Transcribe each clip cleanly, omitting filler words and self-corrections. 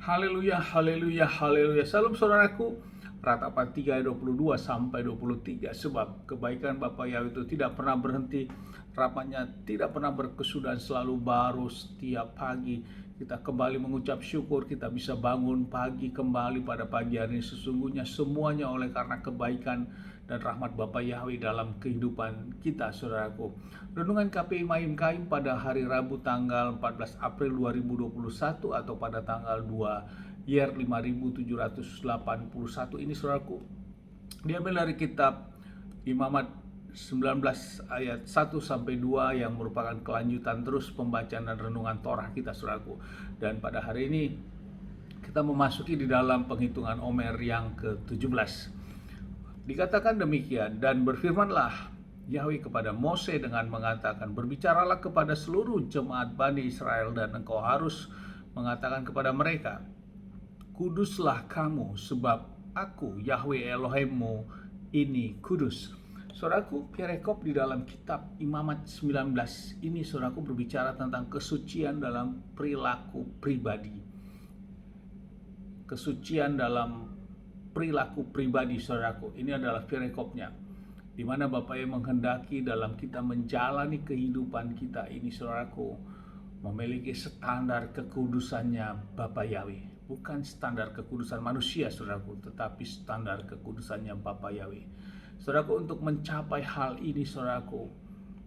Haleluya, haleluya, haleluya. Salam saudaraku. Ratapan 3 ayat 22 sampai 23. Sebab kebaikan Bapa Yahweh itu tidak pernah berhenti, rahmatnya tidak pernah berkesudahan, selalu baru setiap pagi. Kita kembali mengucap syukur, kita bisa bangun pagi kembali pada pagi hari ini. Sesungguhnya semuanya oleh karena kebaikan dan rahmat Bapa Yahweh dalam kehidupan kita, saudaraku. Renungan KPI Mayim Kaim pada hari Rabu tanggal 14 April 2021 atau pada tanggal 2 Yer 5781 ini, saudaraku, diambil dari kitab Imamat 19 ayat 1 sampai 2 yang merupakan kelanjutan terus pembacaan dan renungan Torah kita, saudaraku. Dan pada hari ini kita memasuki di dalam penghitungan Omer yang ke-17. Dikatakan demikian, dan berfirmanlah Yahweh kepada Mose dengan mengatakan, berbicaralah kepada seluruh jemaat Bani Israel dan engkau harus mengatakan kepada mereka, kuduslah kamu sebab aku Yahweh Elohimmu ini kudus. Saudaraku, perekop di dalam kitab Imamat 19 ini, saudaraku, berbicara tentang kesucian dalam perilaku pribadi. Kesucian dalam perilaku pribadi, saudaraku. Ini adalah perekopnya, di mana Bapa yang menghendaki dalam kita menjalani kehidupan kita ini, saudaraku, memiliki standar kekudusannya Bapa Yahweh. Bukan standar kekudusan manusia, saudaraku, tetapi standar kekudusannya Bapa Yahweh. Saudaraku, untuk mencapai hal ini, saudaraku,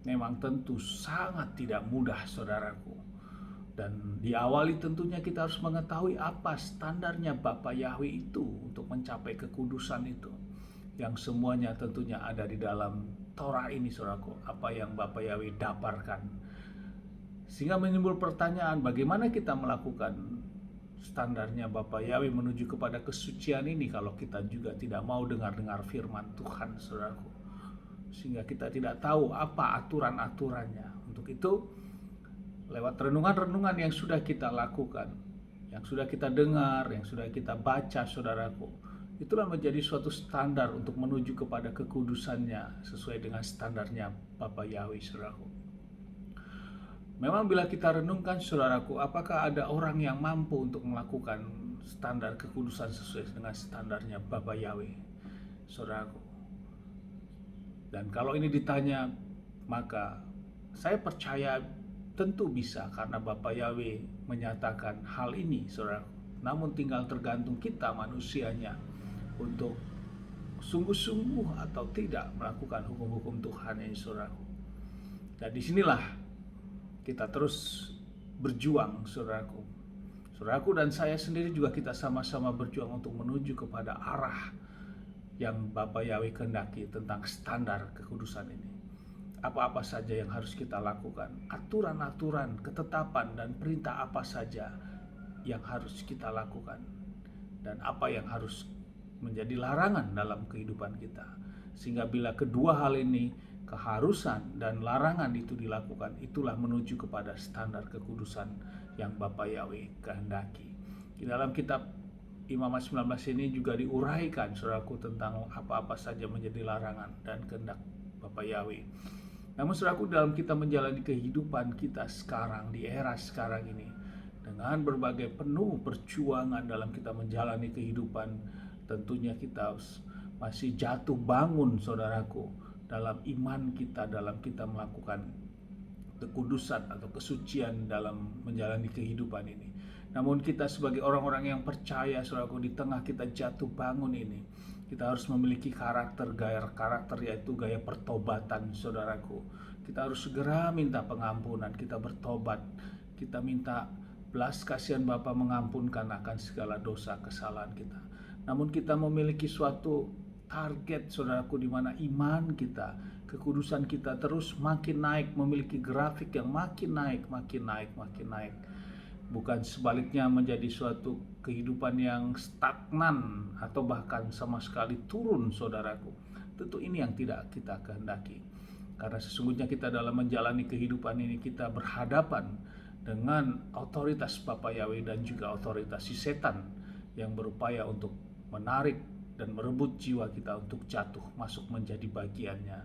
memang tentu sangat tidak mudah, saudaraku. Dan diawali tentunya kita harus mengetahui apa standarnya Bapa Yahweh itu untuk mencapai kekudusan itu, yang semuanya tentunya ada di dalam Torah ini, saudaraku, apa yang Bapa Yahweh daparkan. Sehingga menimbul pertanyaan, bagaimana kita melakukan standarnya Bapa Yahweh menuju kepada kesucian ini kalau kita juga tidak mau dengar-dengar firman Tuhan, saudaraku. Sehingga kita tidak tahu apa aturan-aturannya. Untuk itu, lewat renungan-renungan yang sudah kita lakukan, yang sudah kita dengar, yang sudah kita baca, saudaraku, itulah menjadi suatu standar untuk menuju kepada kekudusannya sesuai dengan standarnya Bapa Yahweh, saudaraku. Memang bila kita renungkan, saudaraku, apakah ada orang yang mampu untuk melakukan standar kekudusan sesuai dengan standarnya Bapa Yahweh, saudaraku? Dan kalau ini ditanya, maka saya percaya tentu bisa, karena Bapa Yahweh menyatakan hal ini, saudaraku. Namun tinggal tergantung kita manusianya untuk sungguh-sungguh atau tidak melakukan hukum-hukum Tuhan ini, saudaraku. Dan disinilah kita terus berjuang, saudaraku. Saudaraku dan saya sendiri juga kita sama-sama berjuang untuk menuju kepada arah yang Bapa Yahweh kehendaki tentang standar kekudusan ini. Apa-apa saja yang harus kita lakukan, aturan-aturan, ketetapan, dan perintah apa saja yang harus kita lakukan, dan apa yang harus menjadi larangan dalam kehidupan kita. Sehingga bila kedua hal ini, keharusan dan larangan itu dilakukan, itulah menuju kepada standar kekudusan yang Bapa Yahweh kehendaki. Di dalam kitab Imamat 19 ini juga diuraikan, saudaraku, tentang apa-apa saja menjadi larangan dan kehendak Bapa Yahweh. Namun, saudaraku, dalam kita menjalani kehidupan kita sekarang, di era sekarang ini, dengan berbagai penuh perjuangan dalam kita menjalani kehidupan, tentunya kita masih jatuh bangun, saudaraku, dalam iman kita, dalam kita melakukan kekudusan atau kesucian dalam menjalani kehidupan ini. Namun kita sebagai orang-orang yang percaya, saudaraku, di tengah kita jatuh bangun ini, kita harus memiliki gaya karakter, yaitu gaya pertobatan, saudaraku. Kita harus segera minta pengampunan, kita bertobat, kita minta belas kasihan Bapa mengampunkan akan segala dosa kesalahan kita. Namun kita memiliki suatu target, saudaraku, di mana iman kita, kekudusan kita terus makin naik, memiliki grafik yang makin naik, makin naik, makin naik. Bukan sebaliknya menjadi suatu kehidupan yang stagnan atau bahkan sama sekali turun, saudaraku. Tentu ini yang tidak kita kehendaki. Karena sesungguhnya kita dalam menjalani kehidupan ini, kita berhadapan dengan otoritas Bapa Yahweh dan juga otoritas si setan yang berupaya untuk menarik dan merebut jiwa kita untuk jatuh masuk menjadi bagiannya.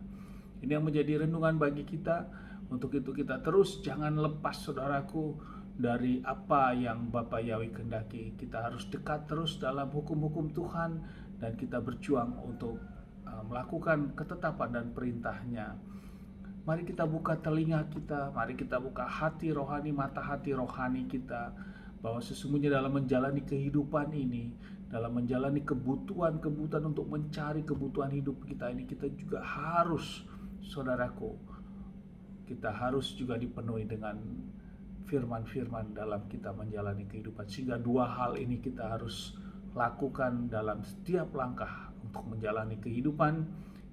Ini yang menjadi renungan bagi kita. Untuk itu kita terus jangan lepas, saudaraku, dari apa yang Bapa Yahweh kehendaki. Kita harus dekat terus dalam hukum-hukum Tuhan, dan kita berjuang untuk melakukan ketetapan dan perintahnya. Mari kita buka telinga kita, mari kita buka hati rohani, mata hati rohani kita, bahwa sesungguhnya dalam menjalani kehidupan ini, dalam menjalani kebutuhan untuk mencari kebutuhan hidup kita ini, kita juga harus, saudaraku, kita harus juga dipenuhi dengan firman-firman dalam kita menjalani kehidupan. Sehingga dua hal ini kita harus lakukan dalam setiap langkah untuk menjalani kehidupan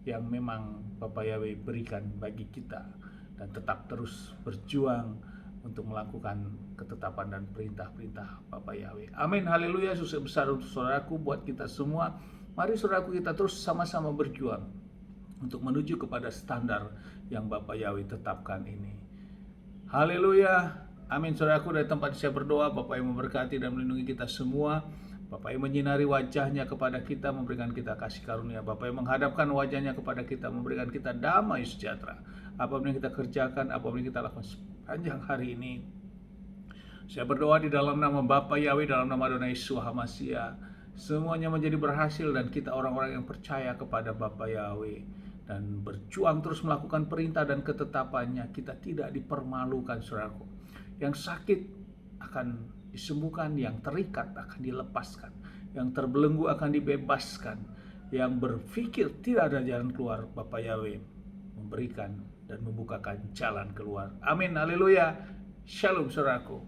yang memang Bapa Yahweh berikan bagi kita, dan tetap terus berjuang untuk melakukan ketetapan dan perintah-perintah Bapa Yahweh. Amin, haleluya. Sukses besar untuk saudaraku, buat kita semua. Mari saudaraku, kita terus sama-sama berjuang untuk menuju kepada standar yang Bapa Yahweh tetapkan ini. Haleluya. Amin, saudaraku. Dari tempat saya berdoa, Bapa yang memberkati dan melindungi kita semua. Bapa yang menyinari wajahnya kepada kita, memberikan kita kasih karunia. Bapa yang menghadapkan wajahnya kepada kita, memberikan kita damai sejahtera. Apapun yang kita kerjakan, apapun yang kita lakukan sepanjang hari ini, saya berdoa di dalam nama Bapa Yahweh, dalam nama Adonai Yeshua HaMashiach, semuanya menjadi berhasil, dan kita orang-orang yang percaya kepada Bapa Yahweh dan berjuang terus melakukan perintah dan ketetapannya, kita tidak dipermalukan, saudaraku. Yang sakit akan disembuhkan, yang terikat akan dilepaskan, yang terbelenggu akan dibebaskan, yang berpikir tidak ada jalan keluar, Bapa Yahweh memberikan dan membukakan jalan keluar. Amin, haleluya. Shalom, saudaraku.